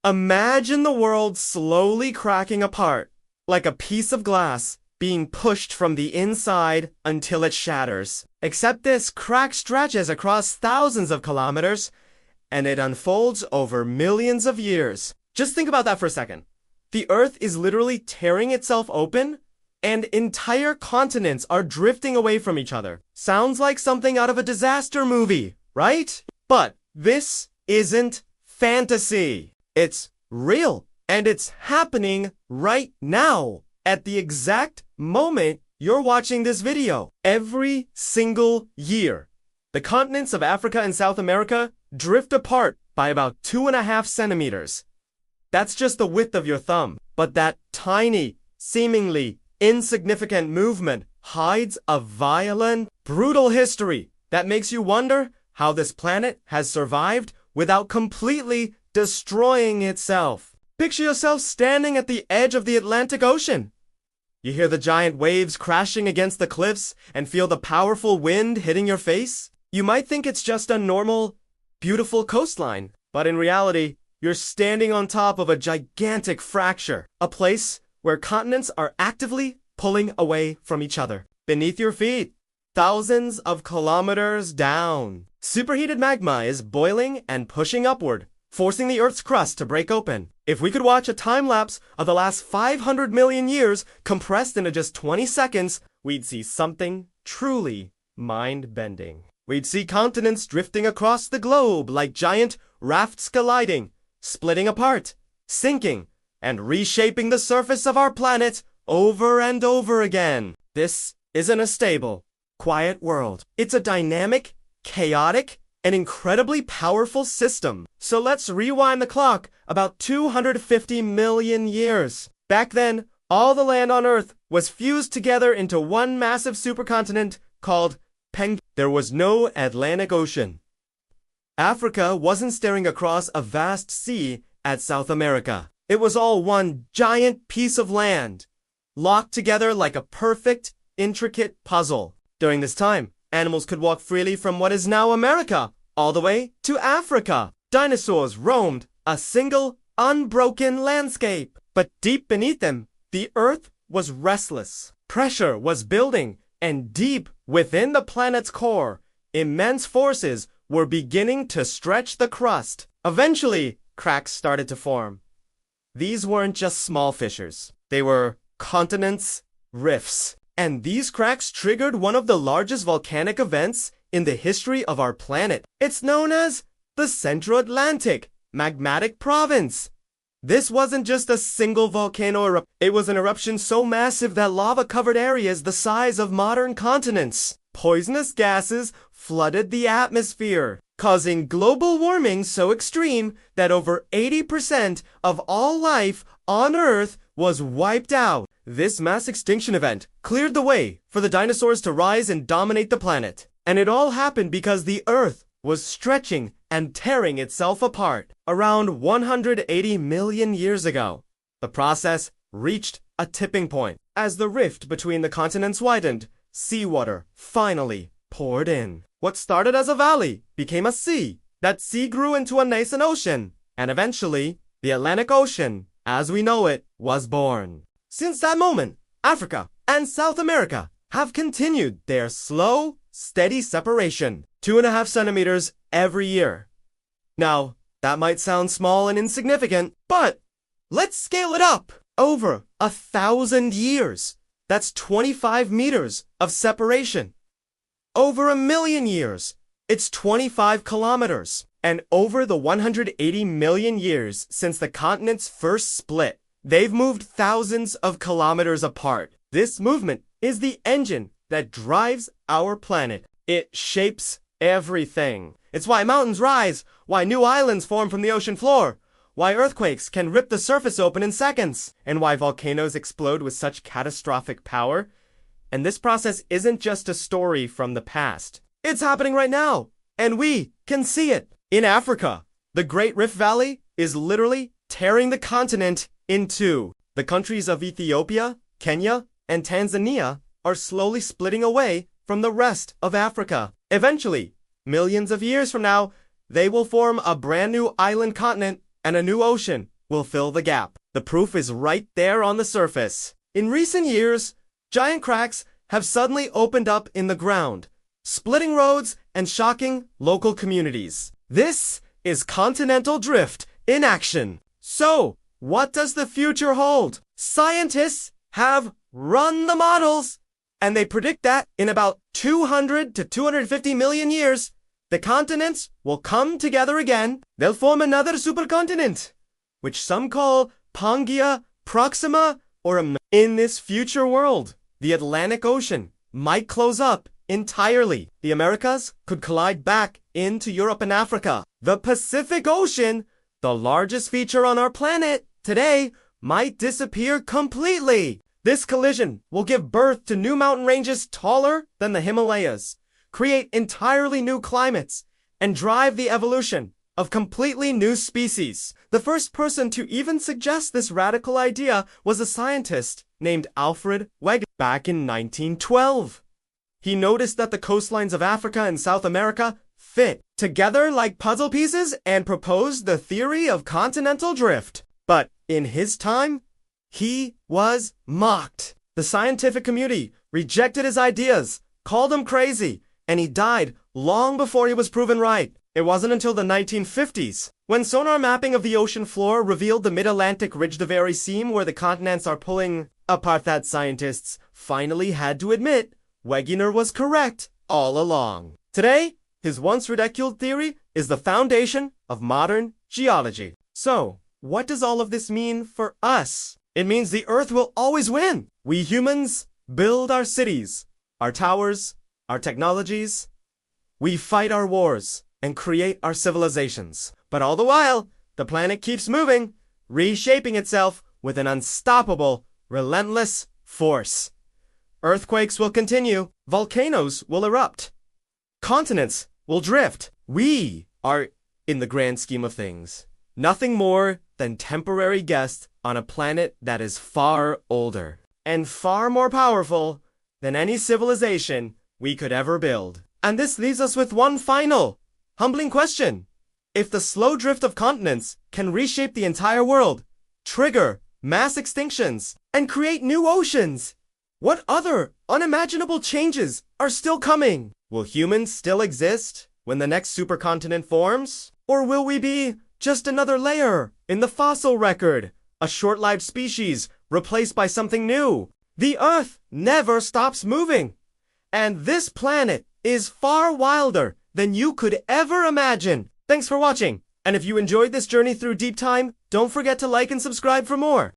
Imagine the world slowly cracking apart, like a piece of glass being pushed from the inside until it shatters. Except this crack stretches across thousands of kilometers, and it unfolds over millions of years. Just think about that for a second. The Earth is literally tearing itself open, and entire continents are drifting away from each other. Sounds like something out of a disaster movie, right? But this isn't fantasy. It's real, and it's happening right now, at the exact moment you're watching this video. Every single year, the continents of Africa and South America drift apart by about 2.5 centimeters. That's just the width of your thumb. But that tiny, seemingly insignificant movement hides a violent, brutal history that makes you wonder how this planet has survived without completely destroying itself. Picture yourself standing at the edge of the Atlantic Ocean. You hear the giant waves crashing against the cliffs and feel the powerful wind hitting your face. You might think it's just a normal, beautiful coastline, but in reality, you're standing on top of a gigantic fracture, a place where continents are actively pulling away from each other. Beneath your feet, thousands of kilometers down, superheated magma is boiling and pushing upward, forcing the Earth's crust to break open. If we could watch a time-lapse of the last 500 million years compressed into just 20 seconds, we'd see something truly mind-bending. We'd see continents drifting across the globe like giant rafts colliding, splitting apart, sinking, and reshaping the surface of our planet over and over again. This isn't a stable, quiet world. It's a dynamic, chaotic, and incredibly powerful system. So let's rewind the clock about 250 million years. Back then, all the land on Earth was fused together into one massive supercontinent called Pangaea. There was no Atlantic Ocean. Africa wasn't staring across a vast sea at South America. It was all one giant piece of land, locked together like a perfect, intricate puzzle. During this time, animals could walk freely from what is now America all the way to Africa. Dinosaurs roamed a single, unbroken landscape. But deep beneath them, the Earth was restless. Pressure was building, and deep within the planet's core, immense forces were beginning to stretch the crust. Eventually, cracks started to form. These weren't just small fissures. They were continents, rifts. And these cracks triggered one of the largest volcanic events in the history of our planet. It's known as the Central Atlantic Magmatic Province. This wasn't just a single volcano eruption. It was an eruption so massive that lava covered areas the size of modern continents. Poisonous gases flooded the atmosphere, causing global warming so extreme that over 80% of all life on Earth was wiped out. This mass extinction event cleared the way for the dinosaurs to rise and dominate the planet. And it all happened because the Earth was stretching and tearing itself apart. Around 180 million years ago, the process reached a tipping point. As the rift between the continents widened, seawater finally poured in. What started as a valley became a sea. That sea grew into a nascent ocean, and eventually, the Atlantic Ocean, as we know it, was born. Since that moment, Africa and South America have continued their slow, steady separation, 2.5 centimeters every year. Now, that might sound small and insignificant, but let's scale it up. Over 1,000 years. That's 25 meters of separation. Over 1,000,000 years. It's 25 kilometers. And over the 180 million years since the continents first split, they've moved thousands of kilometers apart. This movement is the engine that drives our planet. It shapes everything. It's why mountains rise, why new islands form from the ocean floor, why earthquakes can rip the surface open in seconds, and why volcanoes explode with such catastrophic power. And this process isn't just a story from the past. It's happening right now, and we can see it. In Africa, the Great Rift Valley is literally tearing the continent in two. The countries of Ethiopia, Kenya, and Tanzania are slowly splitting away from the rest of Africa. Eventually, millions of years from now, they will form a brand new island continent and a new ocean will fill the gap. The proof is right there on the surface. In recent years, giant cracks have suddenly opened up in the ground, splitting roads and shocking local communities. This is continental drift in action. So, what does the future hold? Scientists have run the models, and they predict that in about 200 to 250 million years, the continents will come together again. They'll form another supercontinent, which some call Pangaea Proxima, in this future world, the Atlantic Ocean might close up entirely. The Americas could collide back into Europe and Africa. The Pacific Ocean, the largest feature on our planet today, might disappear completely. This collision will give birth to new mountain ranges taller than the Himalayas, create entirely new climates, and drive the evolution of completely new species. The first person to even suggest this radical idea was a scientist named Alfred Wegener back in 1912. He noticed that the coastlines of Africa and South America fit together like puzzle pieces and proposed the theory of continental drift. But in his time, he was mocked. The scientific community rejected his ideas, called him crazy, and he died long before he was proven right. It wasn't until the 1950s, when sonar mapping of the ocean floor revealed the mid-Atlantic ridge-to-vary seam where the continents are pulling apart, that scientists finally had to admit Wegener was correct all along. Today, his once ridiculed theory is the foundation of modern geology. So, what does all of this mean for us? It means the Earth will always win. We humans build our cities, our towers, our technologies. We fight our wars and create our civilizations. But all the while, the planet keeps moving, reshaping itself with an unstoppable, relentless force. Earthquakes will continue, volcanoes will erupt, continents will drift. We are, in the grand scheme of things, nothing more than temporary guests on a planet that is far older and far more powerful than any civilization we could ever build. And this leaves us with one final, humbling question. If the slow drift of continents can reshape the entire world, trigger mass extinctions, and create new oceans, what other unimaginable changes are still coming? Will humans still exist when the next supercontinent forms? Or will we be just another layer in the fossil record, a short-lived species replaced by something new? The Earth never stops moving, and this planet is far wilder than you could ever imagine. Thanks for watching, and if you enjoyed this journey through deep time, don't forget to like and subscribe for more.